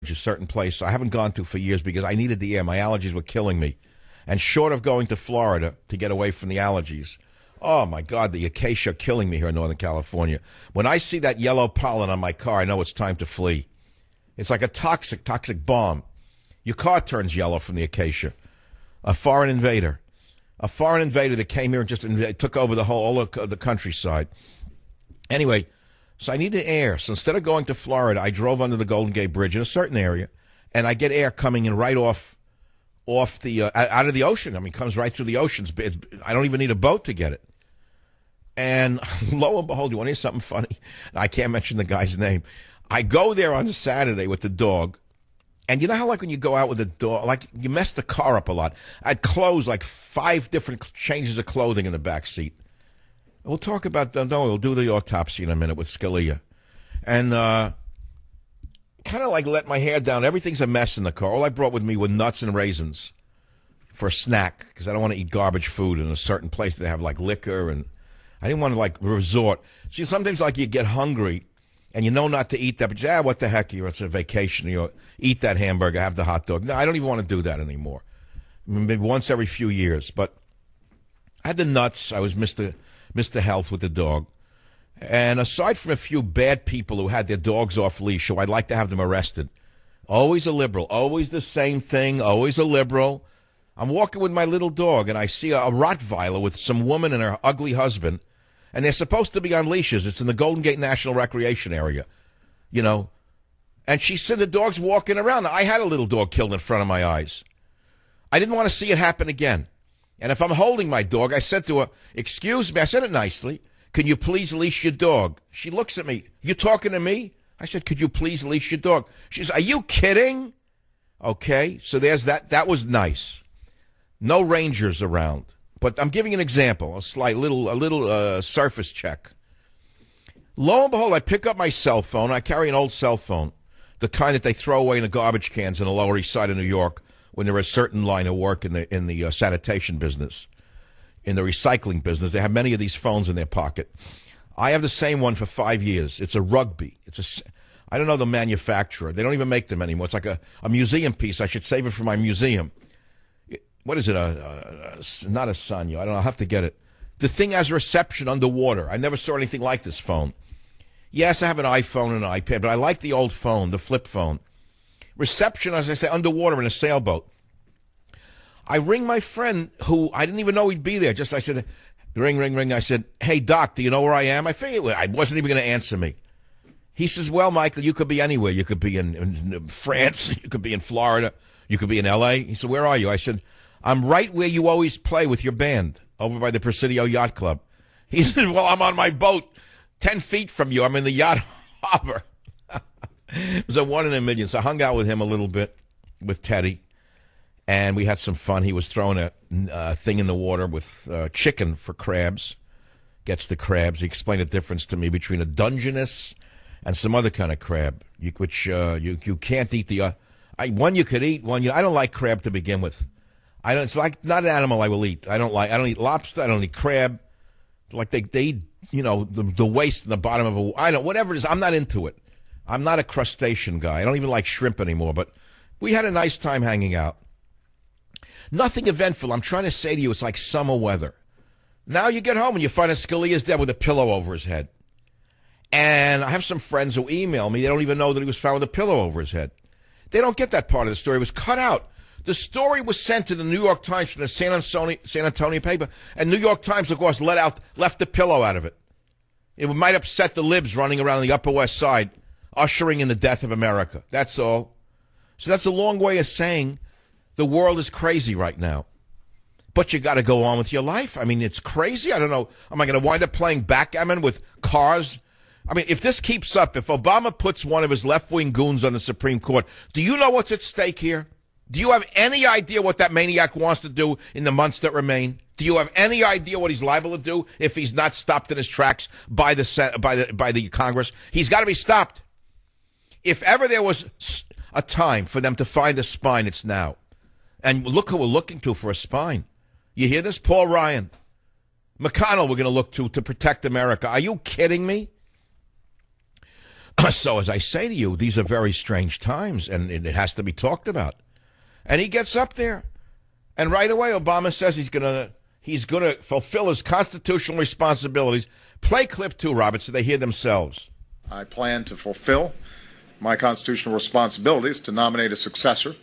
a certain place I haven't gone to for years because I needed the air. My allergies were killing me. And short of going to Florida to get away from the allergies, oh, my God, the acacia killing me here in Northern California. When I see that yellow pollen on my car, I know it's time to flee. It's like a toxic bomb. Your car turns yellow from the acacia. A foreign invader that came here and just took over all of the countryside. Anyway, so I needed air. So instead of going to Florida, I drove under the Golden Gate Bridge in a certain area, and I get air coming in right off the out of the ocean. I mean, it comes right through the oceans. I don't even need a boat to get it. And lo and behold, you want to hear something funny? I can't mention the guy's name. I go there on Saturday with the dog. And you know how, like, when you go out with a dog, like, you mess the car up a lot. I'd close, like, 5 different changes of clothing in the back seat. We'll talk about, we'll do the autopsy in a minute with Scalia. And kind of, like, let my hair down. Everything's a mess in the car. All I brought with me were nuts and raisins for a snack, because I don't want to eat garbage food in a certain place that have, like, liquor. And I didn't want to, like, resort. See, sometimes, like, you get hungry. And you know not to eat that, but what the heck, it's a vacation. You eat that hamburger, have the hot dog. No, I don't even want to do that anymore. Maybe once every few years. But I had the nuts. I was Mr. Health with the dog. And aside from a few bad people who had their dogs off leash, so I'd like to have them arrested. Always a liberal. Always the same thing. Always a liberal. I'm walking with my little dog, and I see a Rottweiler with some woman and her ugly husband. And they're supposed to be on leashes. It's in the Golden Gate National Recreation Area, you know. And she said the dog's walking around. I had a little dog killed in front of my eyes. I didn't want to see it happen again. And if I'm holding my dog, I said to her, excuse me, I said it nicely, can you please leash your dog? She looks at me, you talking to me? I said, could you please leash your dog? She says, are you kidding? Okay, so there's that. That was nice. No rangers around. But I'm giving an example, a little surface check. Lo and behold, I pick up my cell phone. I carry an old cell phone, the kind that they throw away in the garbage cans in the Lower East Side of New York when there is a certain line of work in the sanitation business, in the recycling business. They have many of these phones in their pocket. I have the same one for 5 years. It's a Rugby. I don't know the manufacturer. They don't even make them anymore. It's like a museum piece. I should save it for my museum. What is it? Not a Sanyo. I don't know. I'll have to get it. The thing has reception underwater. I never saw anything like this phone. Yes, I have an iPhone and an iPad, but I like the old phone, the flip phone. Reception, as I say, underwater in a sailboat. I ring my friend, who I didn't even know he'd be there. I said, ring. I said, hey, Doc, do you know where I am? I figured I wasn't even going to answer me. He says, well, Michael, you could be anywhere. You could be in France. You could be in Florida. You could be in L.A. He said, where are you? I said, I'm right where you always play with your band, over by the Presidio Yacht Club. He said, well, I'm on my boat 10 feet from you. I'm in the yacht harbor. It was a 1 in a million. So I hung out with him a little bit, with Teddy, and we had some fun. He was throwing a thing in the water with chicken for crabs. Gets the crabs. He explained the difference to me between a Dungeness and some other kind of crab, which you can't eat. One you could eat, I don't like crab to begin with. It's like not an animal I will eat. I don't eat lobster. I don't eat crab. Like they eat, the waste in the bottom of whatever it is. I'm not into it. I'm not a crustacean guy. I don't even like shrimp anymore, but we had a nice time hanging out. Nothing eventful. I'm trying to say to you, it's like summer weather. Now you get home and you find a Scalia's dead with a pillow over his head. And I have some friends who email me. They don't even know that he was found with a pillow over his head. They don't get that part of the story. It was cut out. The story was sent to the New York Times from the San Antonio paper, and New York Times, of course, left the pillow out of it. It might upset the libs running around the Upper West Side, ushering in the death of America. That's all. So that's a long way of saying the world is crazy right now. But you got to go on with your life. I mean, it's crazy. I don't know. Am I going to wind up playing backgammon with cars? I mean, if this keeps up, if Obama puts one of his left-wing goons on the Supreme Court, do you know what's at stake here? Do you have any idea what that maniac wants to do in the months that remain? Do you have any idea what he's liable to do if he's not stopped in his tracks by the Congress? He's got to be stopped. If ever there was a time for them to find a spine, it's now. And look who we're looking to for a spine. You hear this? Paul Ryan. McConnell we're going to look to protect America. Are you kidding me? So, as I say to you, these are very strange times, and it has to be talked about. And he gets up there, and right away Obama says he's gonna fulfill his constitutional responsibilities. Play clip 2, Robert, so they hear themselves. I plan to fulfill my constitutional responsibilities to nominate a successor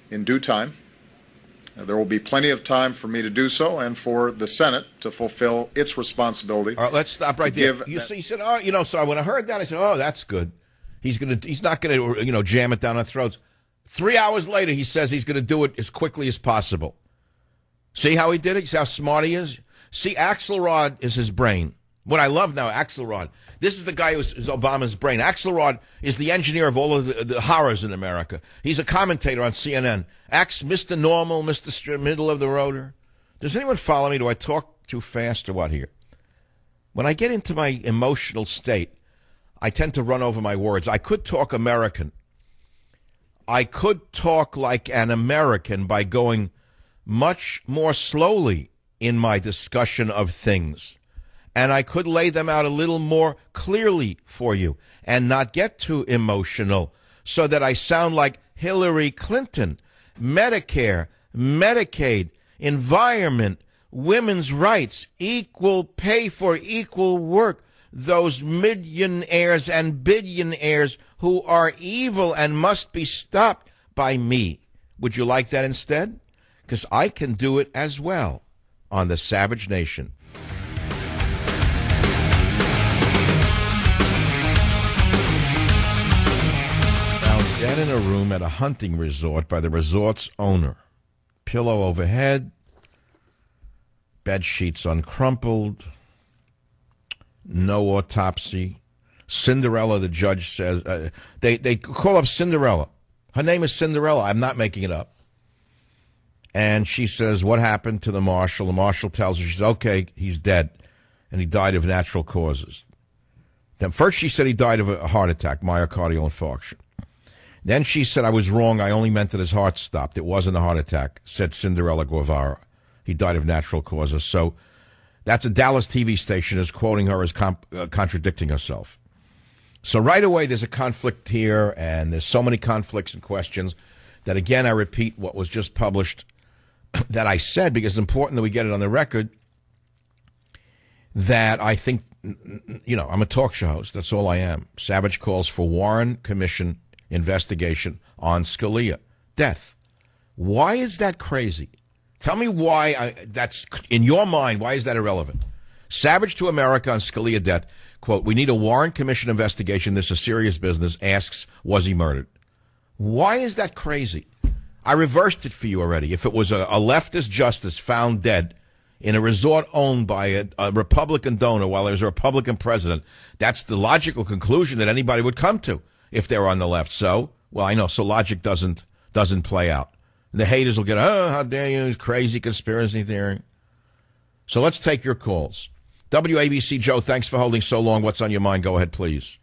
in due time. There will be plenty of time for me to do so and for the Senate to fulfill its responsibility. All right, let's stop right there. You said, oh, so when I heard that, I said, oh, that's good. He's not gonna, jam it down our throats. 3 hours later, he says he's gonna do it as quickly as possible. See how he did it? See how smart he is? See, Axelrod is his brain. What I love now, Axelrod. This is the guy who's Obama's brain. Axelrod is the engineer of all of the horrors in America. He's a commentator on CNN. Mr. Normal, Mr. Middle of the Roader. Does anyone follow me? Do I talk too fast or what here? When I get into my emotional state, I tend to run over my words. I could talk American. I could talk like an American by going much more slowly in my discussion of things. And I could lay them out a little more clearly for you and not get too emotional so that I sound like Hillary Clinton. Medicare, Medicaid, environment, women's rights, equal pay for equal work. Those millionaires and billionaires who are evil and must be stopped by me. Would you like that instead? Because I can do it as well on the Savage Nation. Dead in a room at a hunting resort by the resort's owner. Pillow overhead, bed sheets uncrumpled, no autopsy. Cinderella, the judge says, they call up Cinderella. Her name is Cinderella. I'm not making it up. And she says, what happened to the marshal? The marshal tells her, she says, okay, he's dead, and he died of natural causes. Then first she said he died of a heart attack, myocardial infarction. Then she said, I was wrong. I only meant that his heart stopped. It wasn't a heart attack, said Cinderella Guevara. He died of natural causes. So that's a Dallas TV station is quoting her as contradicting herself. So right away, there's a conflict here, and there's so many conflicts and questions that, again, I repeat what was just published that I said, because it's important that we get it on the record, that I think, I'm a talk show host. That's all I am. Savage calls for Warren Commission investigation on Scalia death. Why is that crazy? Tell me why that's in your mind. Why is that irrelevant? Savage to America on Scalia death. Quote, we need a Warren Commission investigation. This is a serious business. Asks, was he murdered? Why is that crazy? I reversed it for you already. If it was a leftist justice found dead in a resort owned by a Republican donor while there's a Republican president, that's the logical conclusion that anybody would come to if they're on the left. So, well, I know, so logic doesn't play out. The haters will get, oh, how dare you, it's crazy conspiracy theory. So let's take your calls. WABC Joe, thanks for holding so long. What's on your mind? Go ahead, please.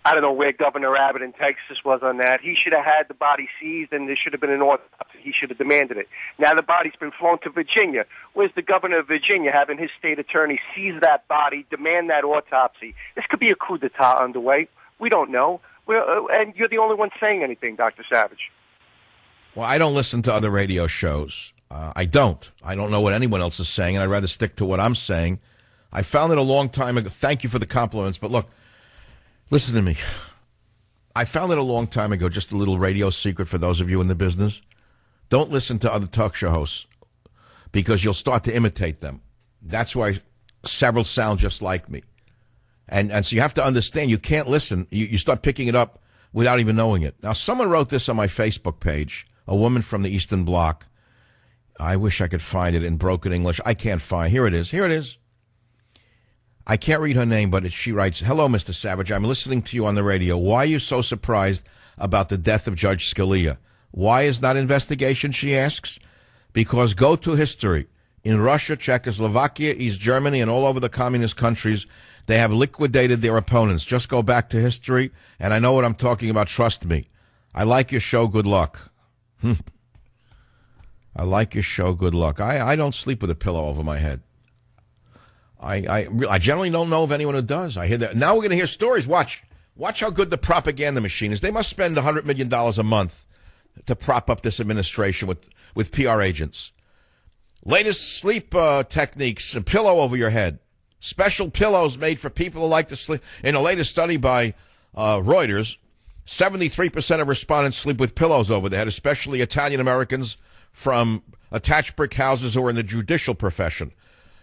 I don't know where Governor Abbott in Texas was on that. He should have had the body seized, and there should have been an autopsy. He should have demanded it. Now the body's been flown to Virginia. Where's the governor of Virginia having his state attorney seize that body, demand that autopsy? This could be a coup d'etat underway. We don't know. And you're the only one saying anything, Dr. Savage. Well, I don't listen to other radio shows. I don't. I don't know what anyone else is saying, and I'd rather stick to what I'm saying. I found it a long time ago. Thank you for the compliments, but look, listen to me. I found it a long time ago, just a little radio secret for those of you in the business. Don't listen to other talk show hosts because you'll start to imitate them. That's why several sound just like me. And so you have to understand, you can't listen. You start picking it up without even knowing it. Now, someone wrote this on my Facebook page, a woman from the Eastern Bloc. I wish I could find it in broken English. I can't find. Here it is. Here it is. I can't read her name, but she writes, hello, Mr. Savage. I'm listening to you on the radio. Why are you so surprised about the death of Judge Scalia? Why is not investigation, she asks? Because go to history. In Russia, Czechoslovakia, East Germany, and all over the communist countries, they have liquidated their opponents. Just go back to history, and I know what I'm talking about. Trust me. I like your show. Good luck. I like your show. Good luck. I don't sleep with a pillow over my head. I generally don't know of anyone who does. I hear that. Now we're going to hear stories. Watch. Watch how good the propaganda machine is. They must spend $100 million a month to prop up this administration with PR agents. Latest sleep techniques, a pillow over your head. Special pillows made for people who like to sleep. In a latest study by Reuters, 73% of respondents sleep with pillows over their head, especially Italian Americans from attached brick houses who are in the judicial profession.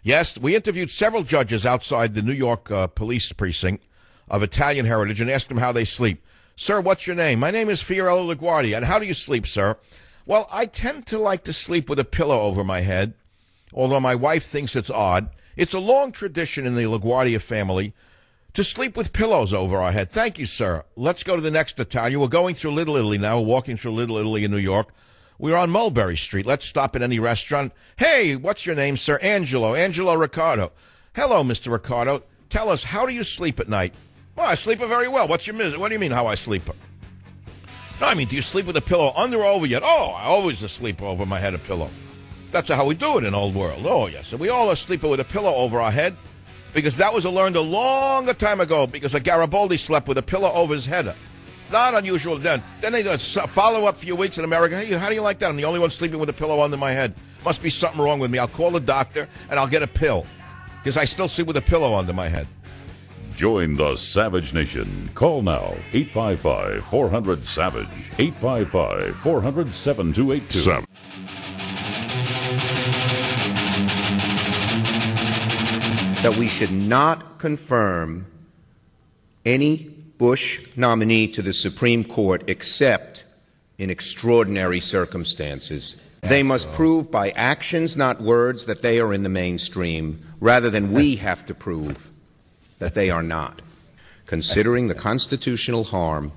Yes, we interviewed several judges outside the New York police precinct of Italian heritage and asked them how they sleep. Sir, what's your name? My name is Fiorello LaGuardia. And how do you sleep, sir? Well, I tend to like to sleep with a pillow over my head, although my wife thinks it's odd. It's a long tradition in the LaGuardia family to sleep with pillows over our head. Thank you, sir. Let's go to the next Italian. We're going through Little Italy now. We're walking through Little Italy in New York. We're on Mulberry Street. Let's stop at any restaurant. Hey, what's your name, sir? Angelo Riccardo. Hello, Mr. Riccardo. Tell us, how do you sleep at night? Well, I sleep very well. What do you mean how I sleep? No, I mean, do you sleep with a pillow under or over yet? Oh, I always sleep over my head a pillow. That's how we do it in old world. Oh, yes. And we all are sleeping with a pillow over our head because that was learned a long time ago because a Garibaldi slept with a pillow over his head. Not unusual then. Then they follow up a few weeks in America. Hey, how do you like that? I'm the only one sleeping with a pillow under my head. Must be something wrong with me. I'll call the doctor and I'll get a pill because I still sleep with a pillow under my head. Join the Savage Nation. Call now, 855-400-SAVAGE, 855-400-7282. That we should not confirm any Bush nominee to the Supreme Court except in extraordinary circumstances. They must prove by actions, not words, that they are in the mainstream, rather than we have to prove that they are not. Considering the constitutional harm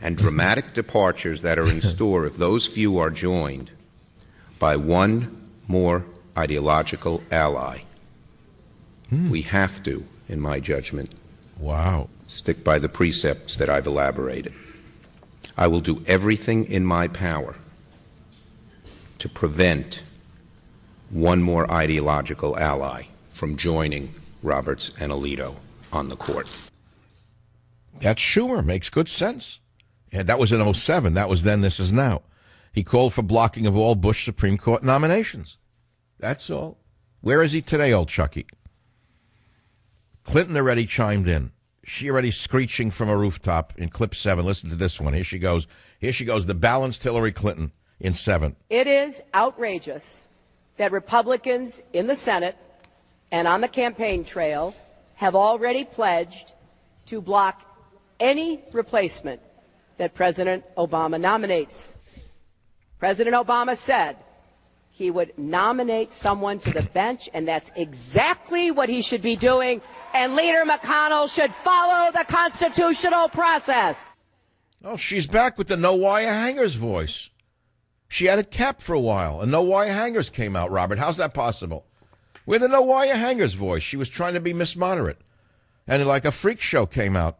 and dramatic departures that are in store if those few are joined by one more ideological ally, we have to, in my judgment, stick by the precepts that I've elaborated. I will do everything in my power to prevent one more ideological ally from joining Roberts and Alito on the court. That's Schumer. Makes good sense. Yeah, that was in 2007. That was then. This is now. He called for blocking of all Bush Supreme Court nominations. That's all. Where is he today, old Chucky? Clinton already chimed in. She already screeching from a rooftop in clip 7. Listen to this one. Here she goes. Here she goes. The balanced Hillary Clinton in 7. It is outrageous that Republicans in the Senate and on the campaign trail have already pledged to block any replacement that President Obama nominates. President Obama said he would nominate someone to the bench, and that's exactly what he should be doing, and Leader McConnell should follow the constitutional process. Oh, she's back with the no-wire hangers voice. She had it capped for a while, and no-wire hangers came out, Robert. How's that possible? With the no-wire hangers voice. She was trying to be Miss Moderate. And like a freak show came out.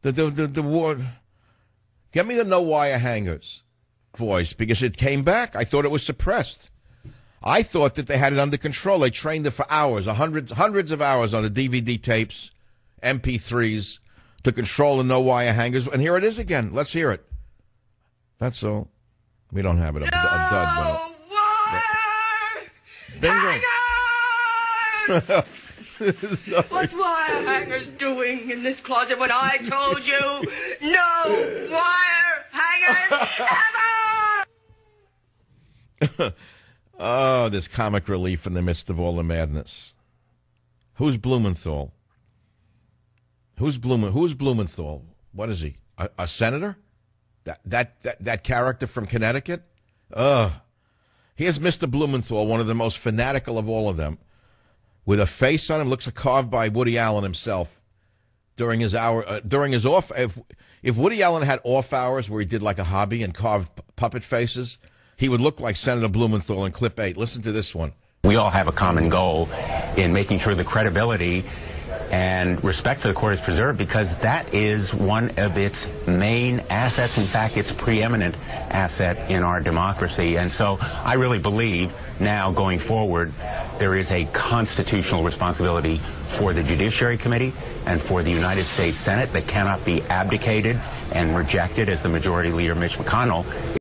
The war. Get me the no-wire hangers voice, because it came back. I thought it was suppressed. I thought that they had it under control. They trained it for hours, hundreds of hours on the DVD tapes, MP3s, to control the no-wire hangers. And here it is again. Let's hear it. That's all. We don't have it. A dud. Bingo. What's wire hangers doing in this closet when I told you no wire hangers ever? Oh, there's comic relief in the midst of all the madness. Who's Blumenthal? Who's Blumenthal? What is he? A senator? That character from Connecticut? Here's Mr. Blumenthal, one of the most fanatical of all of them, with a face on him, looks carved by Woody Allen himself during his hour, during his off. If Woody Allen had off hours where he did like a hobby and carved puppet faces, he would look like Senator Blumenthal in clip 8. Listen to this one. We all have a common goal in making sure the credibility And respect for the court is preserved because that is one of its main assets. In fact, it's preeminent asset in our democracy. And so I really believe now going forward, there is a constitutional responsibility for the Judiciary Committee and for the United States Senate that cannot be abdicated and rejected, as the Majority Leader Mitch McConnell